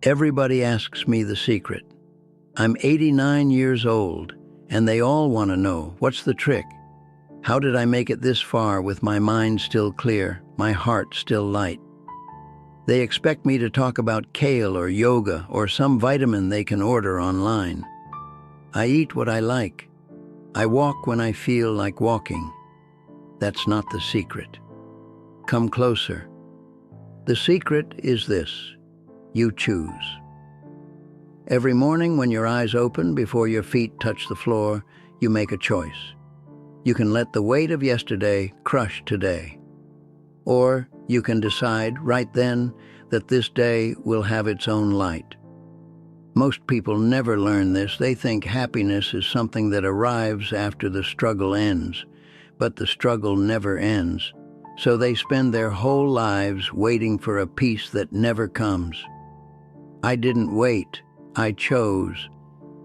Everybody asks me the secret. I'm 89 years old, and they all want to know, what's the trick? How did I make it this far with my mind still clear, my heart still light? They expect me to talk about kale or yoga or some vitamin they can order online. I eat what I like. I walk when I feel like walking. That's not the secret. Come closer. The secret is this: you choose. Every morning when your eyes open before your feet touch the floor, you make a choice. You can let the weight of yesterday crush today. Or you can decide right then that this day will have its own light. Most people never learn this. They think happiness is something that arrives after the struggle ends, but the struggle never ends. So they spend their whole lives waiting for a peace that never comes. I didn't wait, I chose.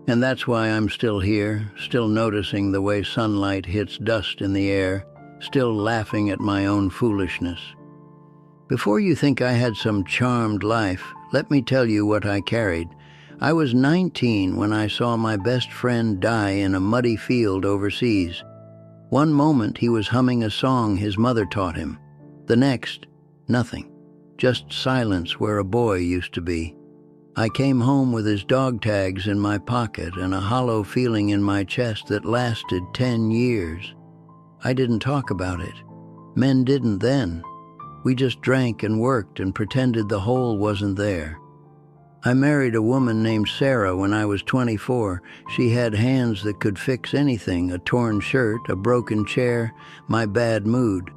And that's why I'm still here, still noticing the way sunlight hits dust in the air, still laughing at my own foolishness. Before you think I had some charmed life, let me tell you what I carried. I was 19 when I saw my best friend die in a muddy field overseas. One moment he was humming a song his mother taught him. The next, nothing. Just silence where a boy used to be. I came home with his dog tags in my pocket and a hollow feeling in my chest that lasted 10 years. I didn't talk about it. Men didn't then. We just drank and worked and pretended the hole wasn't there. I married a woman named Sarah when I was 24. She had hands that could fix anything: a torn shirt, a broken chair, my bad mood.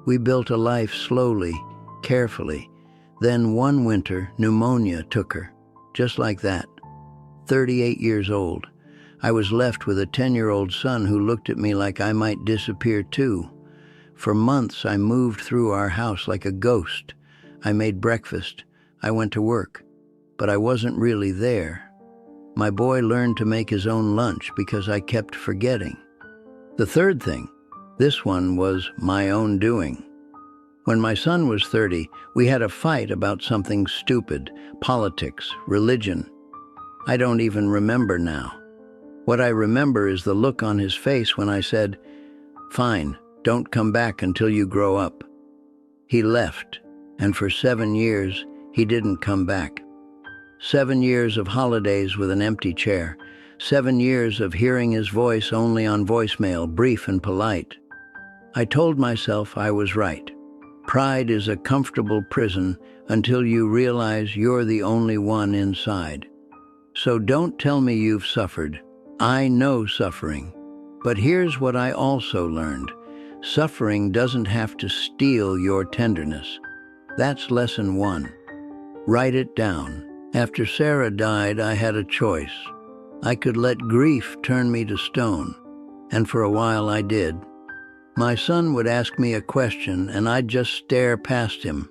We built a life slowly, carefully. Then one winter, pneumonia took her. Just like that. 38 years old. I was left with a 10-year-old son who looked at me like I might disappear too. For months I moved through our house like a ghost. I made breakfast. I went to work. But I wasn't really there. My boy learned to make his own lunch because I kept forgetting. The third thing, this one was my own doing. When my son was 30, we had a fight about something stupid: politics, religion. I don't even remember now. What I remember is the look on his face when I said, "Fine, don't come back until you grow up." He left, and for 7 years, he didn't come back. 7 years of holidays with an empty chair. 7 years of hearing his voice only on voicemail, brief and polite. I told myself I was right. Pride is a comfortable prison until you realize you're the only one inside. So don't tell me you've suffered. I know suffering. But here's what I also learned. Suffering doesn't have to steal your tenderness. That's lesson 1. Write it down. After Sarah died, I had a choice. I could let grief turn me to stone, and for a while I did. My son would ask me a question, and I'd just stare past him.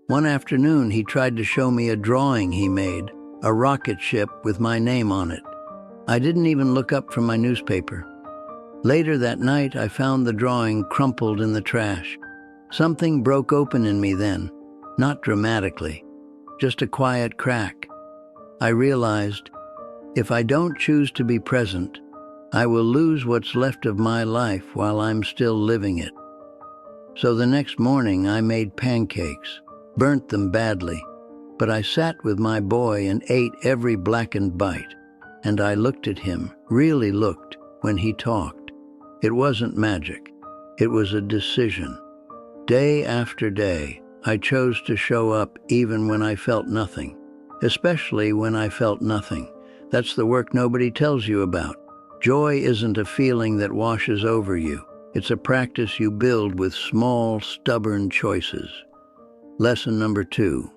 One afternoon, he tried to show me a drawing he made, a rocket ship with my name on it. I didn't even look up from my newspaper. Later that night, I found the drawing crumpled in the trash. Something broke open in me then, not dramatically, just a quiet crack. I realized, if I don't choose to be present, I will lose what's left of my life while I'm still living it. So the next morning I made pancakes, burnt them badly, but I sat with my boy and ate every blackened bite. And I looked at him, really looked, when he talked. It wasn't magic. It was a decision. Day after day, I chose to show up even when I felt nothing, especially when I felt nothing. That's the work nobody tells you about. Joy isn't a feeling that washes over you. It's a practice you build with small, stubborn choices. Lesson number 2.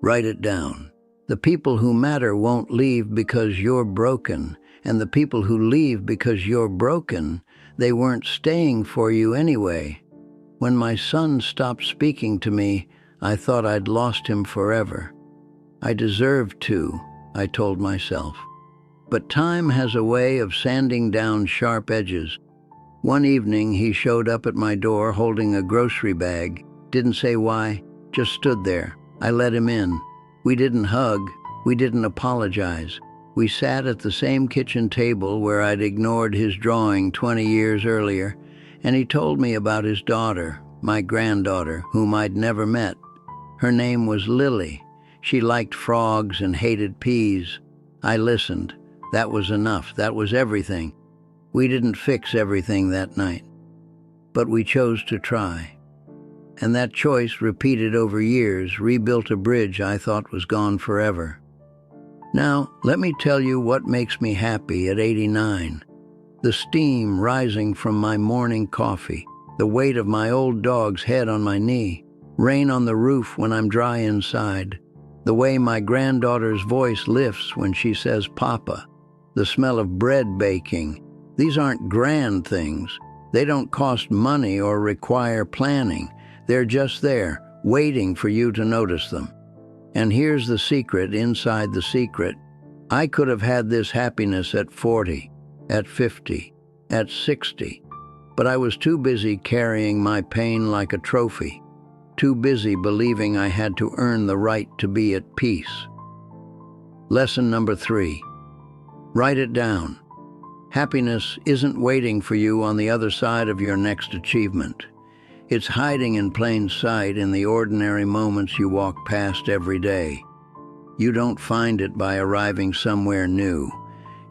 Write it down. The people who matter won't leave because you're broken, and the people who leave because you're broken, they weren't staying for you anyway. When my son stopped speaking to me, I thought I'd lost him forever. I deserved to, I told myself. But time has a way of sanding down sharp edges. One evening, he showed up at my door holding a grocery bag, didn't say why, just stood there. I let him in. We didn't hug. We didn't apologize. We sat at the same kitchen table where I'd ignored his drawing 20 years earlier, and he told me about his daughter, my granddaughter, whom I'd never met. Her name was Lily. She liked frogs and hated peas. I listened. That was enough. That was everything. We didn't fix everything that night, but we chose to try. And that choice, repeated over years, rebuilt a bridge I thought was gone forever. Now, let me tell you what makes me happy at 89. The steam rising from my morning coffee, the weight of my old dog's head on my knee, rain on the roof when I'm dry inside, the way my granddaughter's voice lifts when she says Papa, the smell of bread baking. These aren't grand things. They don't cost money or require planning. They're just there, waiting for you to notice them. And here's the secret inside the secret. I could have had this happiness at 40, at 50, at 60, but I was too busy carrying my pain like a trophy, too busy believing I had to earn the right to be at peace. Lesson number 3. Write it down. Happiness isn't waiting for you on the other side of your next achievement. It's hiding in plain sight in the ordinary moments you walk past every day. You don't find it by arriving somewhere new.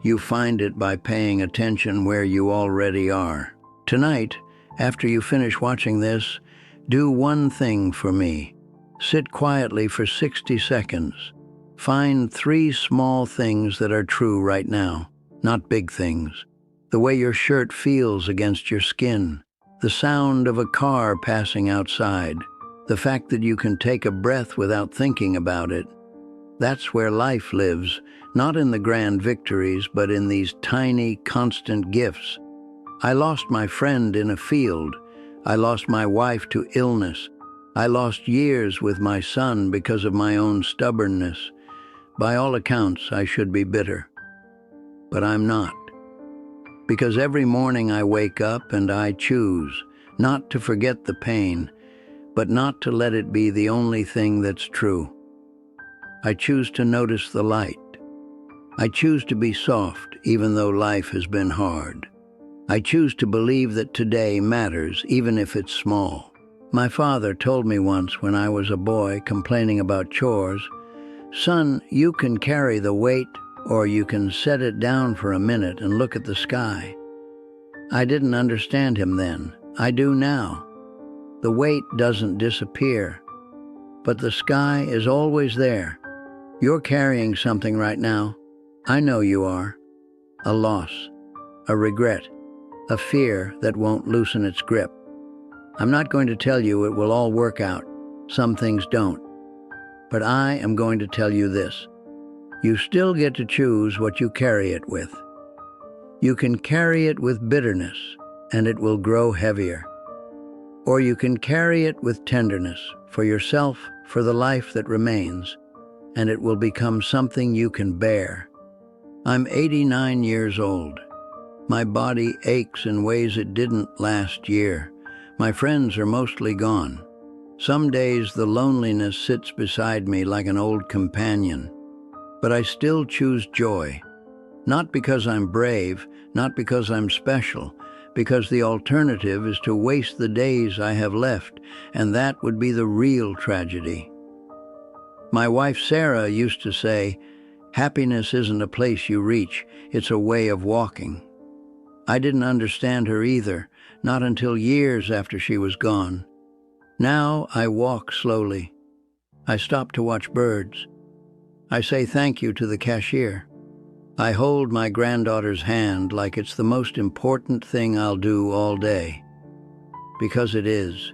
You find it by paying attention where you already are. Tonight, after you finish watching this, do one thing for me. Sit quietly for 60 seconds. Find 3 small things that are true right now, not big things. The way your shirt feels against your skin, the sound of a car passing outside, the fact that you can take a breath without thinking about it. That's where life lives, not in the grand victories, but in these tiny, constant gifts. I lost my friend in a field. I lost my wife to illness. I lost years with my son because of my own stubbornness. By all accounts, I should be bitter. But I'm not. Because every morning I wake up and I choose not to forget the pain, but not to let it be the only thing that's true. I choose to notice the light. I choose to be soft even though life has been hard. I choose to believe that today matters even if it's small. My father told me once when I was a boy complaining about chores, "Son, you can carry the weight, or you can set it down for a minute and look at the sky." I didn't understand him then. I do now. The weight doesn't disappear, but the sky is always there. You're carrying something right now. I know you are. A loss, a regret, a fear that won't loosen its grip. I'm not going to tell you it will all work out. Some things don't. But I am going to tell you this. You still get to choose what you carry it with. You can carry it with bitterness, and it will grow heavier. Or you can carry it with tenderness for yourself, for the life that remains, and it will become something you can bear. I'm 89 years old. My body aches in ways it didn't last year. My friends are mostly gone. Some days the loneliness sits beside me like an old companion. But I still choose joy. Not because I'm brave, not because I'm special, because the alternative is to waste the days I have left, and that would be the real tragedy. My wife Sarah used to say, "Happiness isn't a place you reach, it's a way of walking." I didn't understand her either, not until years after she was gone. Now I walk slowly. I stop to watch birds. I say thank you to the cashier. I hold my granddaughter's hand like it's the most important thing I'll do all day. Because it is.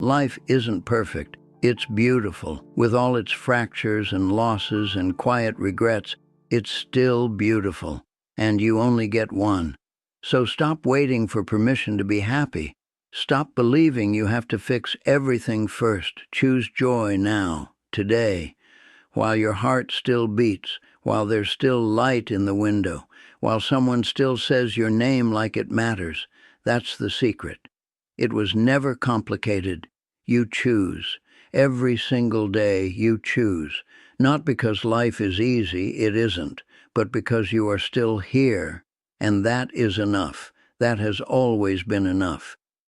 Life isn't perfect. It's beautiful. With all its fractures and losses and quiet regrets, it's still beautiful. And you only get one. So stop waiting for permission to be happy. Stop believing you have to fix everything first. Choose joy now, today, while your heart still beats, while there's still light in the window, while someone still says your name like it matters. That's the secret. It was never complicated. You choose. Every single day you choose, not because life is easy, it isn't, but because you are still here. And that is enough. That has always been enough.